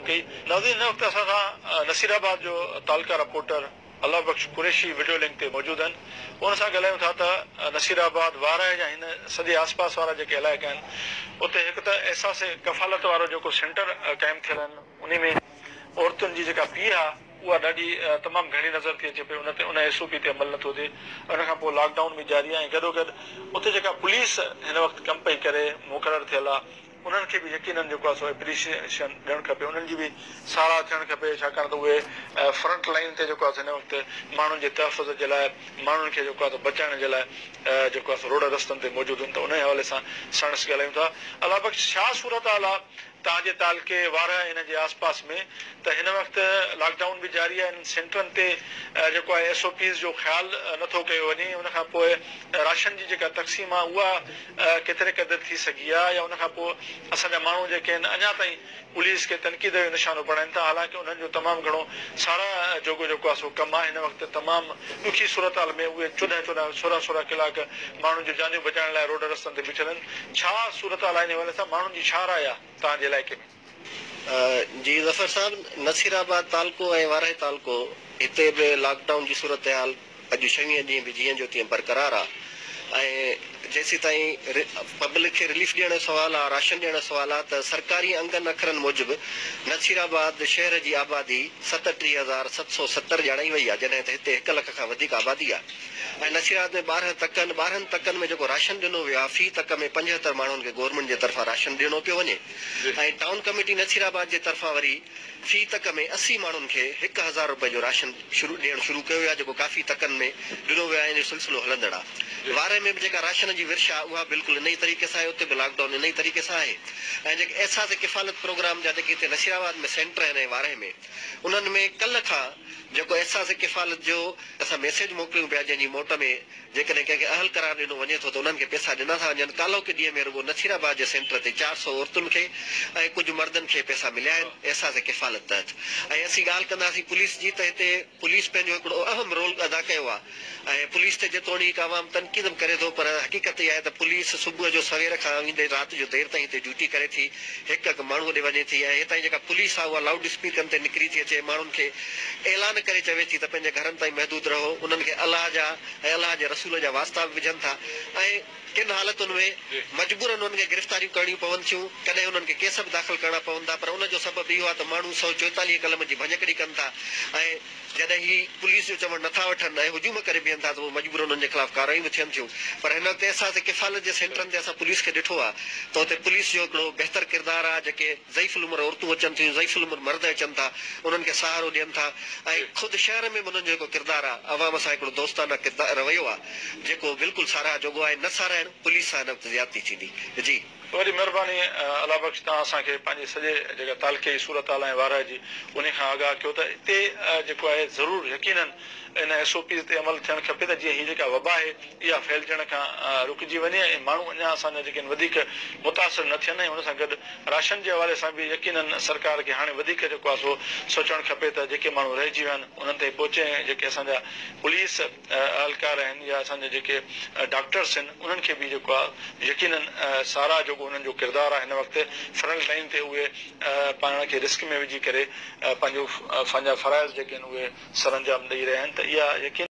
कई। नाज़रीन, हिन वक़्तु असां सां नसीराबाद जो तालका रिपोर्टर अल्लाह बख्श कुरैशी वीडियो लिंक ते मौजूद आहिनि। उन सां ॻाल्हायूं था त नसीराबाद वारा जा हिन सॼे आसपास वारा जेके इलाइक़ा आहिनि उते हिकु त एहसास कफ़ालत वारो जेको सेंटर क़ाइमु थियल आहिनि उन में औरतुनि जी जेका फी आहे उहा ॾाढी तमामु घणी नज़र थी अचे पई, उन SOP ते अमल नथो थिए। उन खां पोइ लॉकडाउन बि जारी आहे ऐं गॾोगॾु उते जेका पुलिस हिन वक़्तु कमु पई करे मुक़ररु थियल आहे उन्हनि खे बि यकीननि जेको आहे सो एप्रिशिएशन ॾियणु खपे, उन्हनि जी बि साराह थियणु खपे, छाकाणि त उहे फ्रंट लाइन ते जेको आहे हिन वक़्तु माण्हुनि जे तहफ़ुज़ जे लाइ, माण्हुनि खे जेको आहे बचाइण जे लाइ जेको आहे रोड रस्तनि ते मौजूदु आहिनि। त उन हवाले सां साणसि ॻाल्हायूं था। अलाह बख्श, छा सूरत हाल आहे तव्हांजे तालके वारा इन जे आसपास में? त हिन वक़्तु लॉकडाउन बि जारी आहे, सेंटरनि ते जेको आहे SOPs जो ख़्यालु नथो कयो वञे, उन खां पोइ राशन जी जेका तक़सीम आहे उहा केतिरे क़दुरु थी सघी आहे, या उन खां पोइ असांजा माण्हू जेके आहिनि अञा ताईं पुलिस खे तनक़ीद जो निशानो बणाइनि था, हालांकि उन्हनि जो तमामु घणो सारा जोॻो जेको आहे सो कमु आहे। हिन वक़्तु तमामु ॾुखी सूरत हाल में उहे 14-14, 16 कलाक माण्हुनि जूं जानियूं बचाइण लाइ रोड रस्तनि ते बीठल आहिनि। छा सूरत हाल आहे हिन हवाले सां? माण्हुनि जी छा राय आहे तव्हांजे इलाइक़े में? जी ज़फ़र साहब, नसीराबाद तालको ऐं वाराए तालको हिते बि लॉकडाउन जी सूरत हाल अॼु 26 ॾींहं बि जीअं जो तीअं बरक़रार आहे ऐं जेसीं ताईं पब्लिक खे रिलीफ ॾियण जो सवाल आहे, राशन ॾियण जो सवाल आहे, त सरकारी अंगनि अखरनि मूजिबि नसीराबाद शहर जी आबादी 37,770 ॼाणाई वई आहे, जॾहिं त हिते 1 लख खां वधीक आबादी आहे। ऐं नसीराबाद में 12 तकनि में जेको राशन ॾिनो वियो आहे, फी तक में 75 माण्हुनि खे गवर्नमेंट जे तरफ़ां राशन ॾिनो पियो वञे ऐं टाउन कमेटी नसीराबाद जे तरफ़ां वरी फी तक में 80 माण्हुनि खे 1000 रुपए जो राशन ॾियणु शुरू कयो वियो आहे, जेको काफ़ी तकनि में ॾिनो वियो आहे। इन जो सिलसिलो हलंदड़ आहे। वारे में बि जेका राशन जी विर्श आहे उहा बिल्कुलु इन ई तरीक़े सां आहे, उते बि लॉकडाउन इन ई तरीक़े सां आहे। ऐं जेके एहसास किफ़ालत प्रोग्राम जा जेके हिते नसीराबाद में सेंटर आहिनि ऐं वारे में, उन्हनि में कल्ह खां जेको एहसास किफ़ालत जो असां मैसेज मोकिलियूं पिया, जंहिंजी मोट में जेकॾहिं कंहिंखे अहल करार ॾिनो वञे थो त उन्हनि खे पैसा ॾिना था वञनि। कालोके ॾींहं में रुगो नसीराबाद जे सेंटर ते 400 औरतुनि खे ऐं कुझु मर्दनि खे पैसा मिलिया आहिनि एहसास किफ़ालत तहत। ऐं असीं ॻाल्हि कंदासीं पुलिस जी, त हिते पुलिस पंहिंजो हिकिड़ो अहम रोल अदा कयो आहे ऐं पुलिस ते जेतोणीकि आवाम तनक़ीद बि करे थो, पर हक़ीक़त इहा आहे त पुलिस सुबुह जो सवेर खां ईंदे राति जो देरि ताईं हिते ड्यूटी करे थी, हिकु माण्हू ॾे वञे थी ऐं हितां जेका पुलिस आहे उहा लाउड स्पीकरनि ते निकिरी थी अचे, माण्हुनि खे ऐलान करे चवे थी त पंहिंजे घरनि ताईं महदूद रहो, उन्हनि खे अलाह जा ऐं अलाह जे रसूल जा वास्ता बि विझनि था ऐं किन हालतुनि में मजबूरनि उन्हनि खे गिरफ़्तारियूं करणियूं पवनि थियूं, कॾहिं उन्हनि खे केस बि दाख़िल करणा पवंदा, पर उनजो सबबु इहो आहे त माण्हू 144 कलम जी भञकड़ी कनि था ऐं जॾहिं ही पुलिस जो चवणु नथा वठनि ऐं हुजूम करे बीहनि था त उहो मजबूर उन्हनि जे ख़िलाफ़ कार्रवाई बि थियनि थियूं। पर हिन वक़्तु असां किफ़ालत जे सेंटरनि ते असां पुलिस खे ॾिठो आहे त हुते पुलिस जो हिकिड़ो बहितर किरदारु आहे। जेके ज़ईफ़ुल उमिरि औरतूं अचनि थियूं, ज़ईफ़ुल उमिरि मर्द अचनि था, उन्हनि खे सहारो ॾियनि था ऐं ख़ुदि शहर में बि उन्हनि जो जेको किरदारु आहे, अवाम सां हिकिड़ो दोस्ताना किरदारु रवैयो आहे जेको बिल्कुल साराह जोॻो आहे। न साराइण पुलिस सां हिन वक़्तु ज़्यादती थींदी। जी वॾी महिरबानी अल्लाह बख्श, तव्हां असांखे पंहिंजे सॼे जेका तालके जी सूरत हाल ऐं वारा जी उन खां आगाह कयो त हिते जेको आहे ज़रूरु यकीननि इन SOPs ते अमल थियणु खपे त जीअं हीअ जेका वबा आहे इहा फैलजण खां रुकिजी वञे ऐं माण्हू अञा असांजा जेके आहिनि वधीक मुतासिर न थियनि। ऐं हुन सां गॾु राशन जे हवाले सां बि यकीननि सरकार खे हाणे वधीक जेको आहे सो सोचणु खपे त जेके माण्हू रहिजी विया आहिनि उन्हनि ताईं पहुचे ऐं जेके असांजा पुलिस अहलकार आहिनि या असांजा जेके डॉक्टर्स आहिनि उन्हनि खे बि जेको आहे यकीननि साराह जो उन्हनि जो किरदारु आहे। हिन वक़्तु फ्रंट लाइन ते उहे पाण खे रिस्क में विझी करे पंहिंजा फ़राइज़ जेके आहिनि उहे सरअंजाम ॾेई रहिया आहिनि। त इहा यकीन